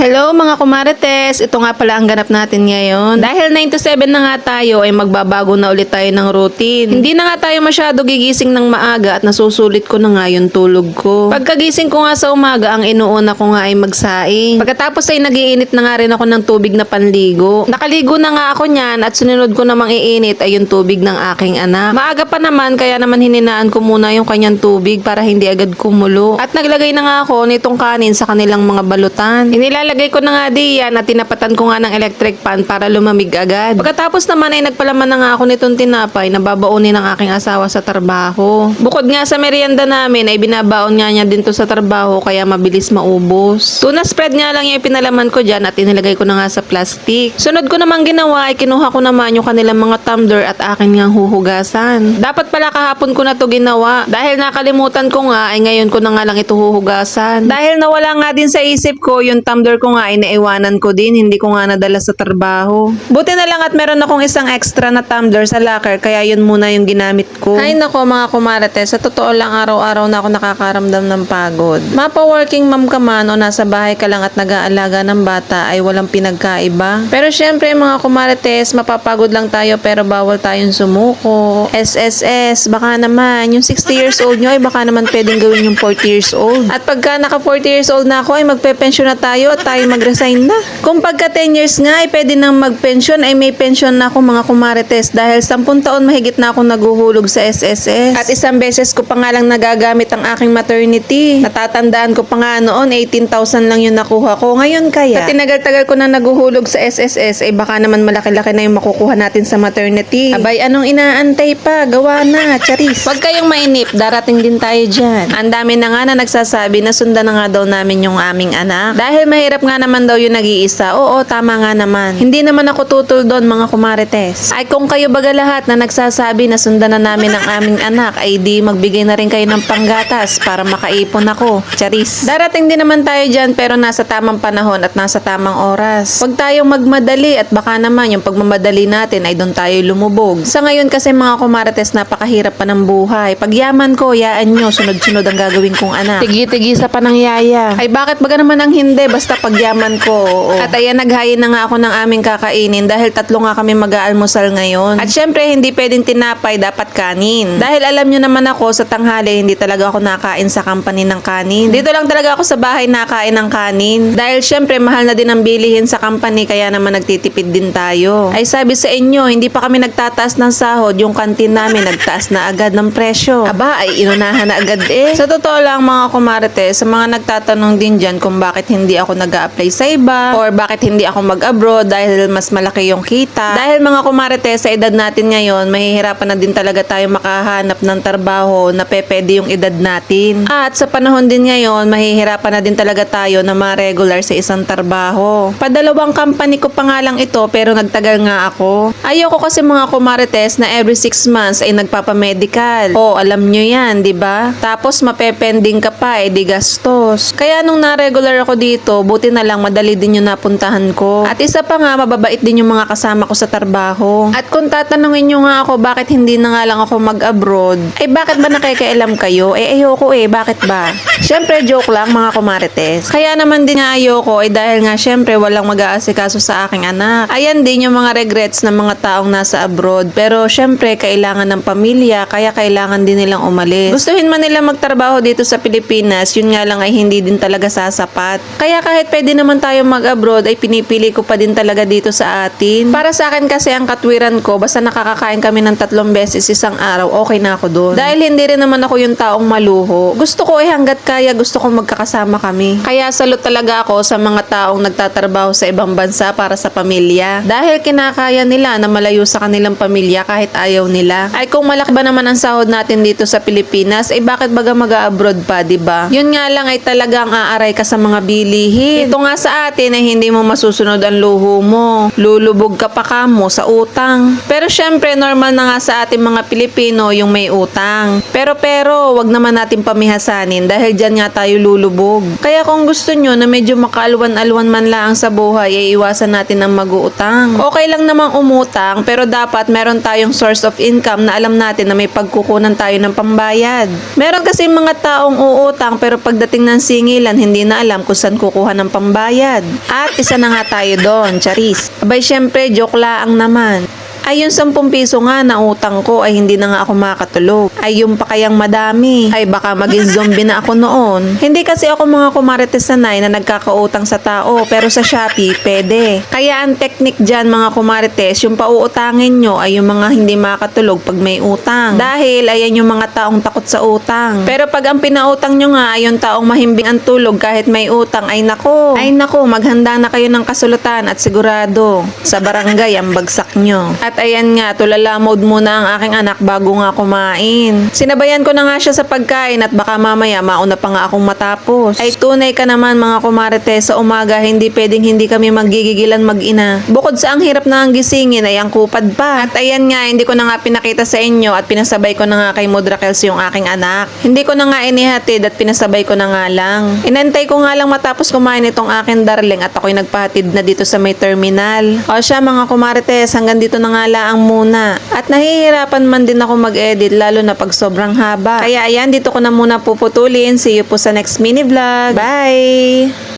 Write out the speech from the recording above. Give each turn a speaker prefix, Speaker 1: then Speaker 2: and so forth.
Speaker 1: Hello mga kumarites, ito nga pala ang ganap natin ngayon. Dahil 9 to 7 na nga tayo ay magbabago na ulit tayo ng routine. Hindi na nga tayo masyado gigising ng maaga at nasusulit ko na nga yung tulog ko. Pagkagising ko nga sa umaga, ang inuuna ko nga ay magsaing. Pagkatapos ay nagiinit na nga rin ako ng tubig na panligo. Nakaligo na nga ako niyan at sunod ko namang iinit ay yung tubig ng aking anak. Maaga pa naman kaya naman hininaan ko muna yung kanyang tubig para hindi agad kumulo. At naglagay na nga ako nitong kanin sa kanilang mga balutan. Inilalagay ko na nga diyan at tinapatan ko nga ng electric pan para lumamig agad. Pagkatapos naman ay nagpalaman na nga ako nitong tinapay na babaunin ng aking asawa sa trabaho. Bukod nga sa merienda namin ay binabaon nga niya din to sa trabaho kaya mabilis maubos. Tuna spread nga lang yung pinalaman ko dyan at inilagay ko na nga sa plastic. Sunod ko naman ginawa ay kinuha ko naman yung kanilang mga tumbler at akin nga huhugasan. Dapat pala kahapon ko na to ginawa. Dahil nakalimutan ko nga ay ngayon ko na nga lang ito huhugasan. Dahil nawala nga din sa isip ko yung tumbler ko nga ay naiwanan ko din, hindi ko nga nadala sa trabaho. Buti na lang at meron akong isang extra na tumbler sa locker kaya yun muna yung ginamit ko. Ay nako mga kumarites, sa totoo lang araw-araw na ako nakakaramdam ng pagod. Mapa-working mom ka man o nasa bahay ka lang at nag-aalaga ng bata ay walang pinagkaiba. Pero syempre mga kumarites, mapapagod lang tayo pero bawal tayong sumuko. SSS, baka naman yung 60 years old nyo ay baka naman pwedeng gawin yung 40 years old. At pagka naka 40 years old na ako ay magpe-pension na tayo at tayo mag-resign na. Kung pagka 10 years nga ay pwede nang mag-pension ay may pension na ako mga kumarites dahil 10 taon mahigit na ako naguhulog sa SSS. At isang beses ko pa nga lang nagagamit ang aking maternity. Natatandaan ko pa nga noon 18,000 lang yung nakuha ko. Ngayon kaya, at tinagal-tagal ko na naguhulog sa SSS ay baka naman malaki-laki na yung makukuha natin sa maternity. Abay, anong inaantay pa? Gawa na, charis. Huwag kayong mainip, darating din tayo dyan. Ang dami na nga na nagsasabi na sundan na nga daw namin yung aming anak. Dahil mahirap nga naman daw yung nag-iisa. Oo, tama nga naman. Hindi naman ako tutol doon mga kumarites. Ay kung kayo baga lahat na nagsasabi na sundan na namin ang aming anak ay di magbigay na rin kayo ng panggatas para makaipon ako. Charis. Darating din naman tayo dyan pero nasa tamang panahon at nasa tamang oras. Huwag tayong magmadali at baka naman yung pagmamadali natin ay doon tayo lumubog. Sa ngayon kasi mga kumarites napakahirap pa ng buhay. Pagyaman ko, yaan nyo, sunod-sunod ang gagawin kong anak. Tigi-tigi sa panangyaya. Ay bakit baga naman ang hindi basta pagyaman ko. Oo. At ayan, naghayin na nga ako ng aming kakainin dahil 3 nga kami mag-aalmusal ngayon. At syempre, hindi pwedeng tinapay, dapat kanin. Dahil alam nyo naman ako, sa tanghali, hindi talaga ako nakain sa company ng kanin. Dito lang talaga ako sa bahay nakain ng kanin. Dahil syempre, mahal na din ang bilihin sa company, kaya naman nagtitipid din tayo. Ay sabi sa inyo, hindi pa kami nagtataas ng sahod, yung kantin namin nagtaas na agad ng presyo. Aba, ay inunahan na agad eh. Sa totoo lang mga kumarites, sa mga nagtatanong din dyan kung bakit hindi ako nag-a-apply sa iba or bakit hindi ako mag-abroad dahil mas malaki yung kita. Dahil mga kumarites, sa edad natin ngayon, mahihirapan na din talaga tayo makahanap ng trabaho na pwede yung edad natin. At sa panahon din ngayon, mahihirapan na din talaga tayo na ma-regular sa isang trabaho. Padalawang company ko pa nga lang ito pero nagtagal nga ako. Ayoko kasi mga kumarites na every 6 months ay nagpapamedical. O, alam nyo yan, di ba? Tapos mapepending ka pa, di gastos. Kaya nung na-regular ako dito, buti na lang madali din yung napuntahan ko. At isa pa nga, mababait din yung mga kasama ko sa trabaho. At kung tatanungin nyo nga ako bakit hindi na nga lang ako mag-abroad, ay bakit ba nakikialam kayo? Ayoko bakit ba? Syempre, joke lang mga kumarites. Kaya naman din nga ayoko dahil nga syempre walang mag-aasikaso sa aking anak. Ayan din yung mga regrets ng mga taong nasa abroad. Pero syempre, kailangan ng pamilya, kaya kailangan din nilang umalis. Gustuhin man nila magtrabaho dito sa Pilipinas, yun nga lang ay hindi din talaga sasapat. Kaya kahit pwede naman tayo mag-abroad, ay pinipili ko pa din talaga dito sa atin. Para sa akin kasi ang katwiran ko, basta nakakakain kami ng 3 beses isang araw, okay na ako doon. Dahil hindi rin naman ako yung taong maluho. Gusto ko hanggat kaya, gusto ko magkakasama kami. Kaya salute talaga ako sa mga taong nagtatrabaho sa ibang bansa para sa pamilya. Dahil kinakaya nila na malayo sa kanilang pamilya kahit ayaw nila. Ay kung malaki ba naman ang sahod natin dito sa Pilipinas, ay bakit baga mag-abroad pa, diba? Yun nga lang ay talagang aaray ka sa mga bilihin. Ito nga sa atin ay hindi mo masusunod ang luho mo. Lulubog ka pa kamo sa utang. Pero syempre, normal na nga sa ating mga Pilipino yung may utang. Pero wag naman natin pamihasanin dahil dyan nga tayo lulubog. Kaya kung gusto nyo na medyo makaalwan-alwan man lang sa buhay, ay iwasan natin ang mag-uutang. Okay lang namang umutang, pero dapat meron tayong source of income na alam natin na may pagkukunan tayo ng pambayad. Meron kasi mga taong uutang pero pagdating ng singilan, hindi na alam kung saan kukuha ng pambayad. At isa na nga tayo doon, charis. Abay syempre, joke laang naman. Ay yung 10 piso nga na utang ko ay hindi na nga ako makatulog. Ay yung pa kayang madami. Ay baka maging zombie na ako noon. Hindi kasi ako mga kumarites sanay na nagkakautang sa tao pero sa Shopee pwede. Kaya ang technique dyan mga kumarites, yung pauutangin nyo ay yung mga hindi makatulog pag may utang. Dahil ayan yung mga taong takot sa utang. Pero pag ang pinautang nyo nga ay yung taong mahimbing ang tulog kahit may utang, ay nako. Ay nako, maghanda na kayo ng kasulatan at sigurado sa barangay ang bagsak nyo. At ayan nga, tulala mode muna ang aking anak bago nga kumain. Sinabayan ko na nga siya sa pagkain at baka mamaya mauna pa nga akong matapos. Ay tunay ka naman mga kumarites, sa umaga hindi pwedeng hindi kami magigigilan mag-ina. Bukod sa ang hirap na ang gisingin ay ang kupad pa. At ayan nga, hindi ko na nga pinakita sa inyo at pinasabay ko na nga kay Mudra Kelsey yung aking anak. Hindi ko na nga inihatid at pinasabay ko na nga lang. Inantay ko nga lang matapos kumain itong aking darling at ako'y nagpahatid na dito sa may terminal. O siya mga kumarites, hanggang dito na nga laang muna. At nahihirapan man din ako mag-edit lalo na pag sobrang haba. Kaya ayan, dito ko na muna puputulin. See you po sa next mini vlog. Bye!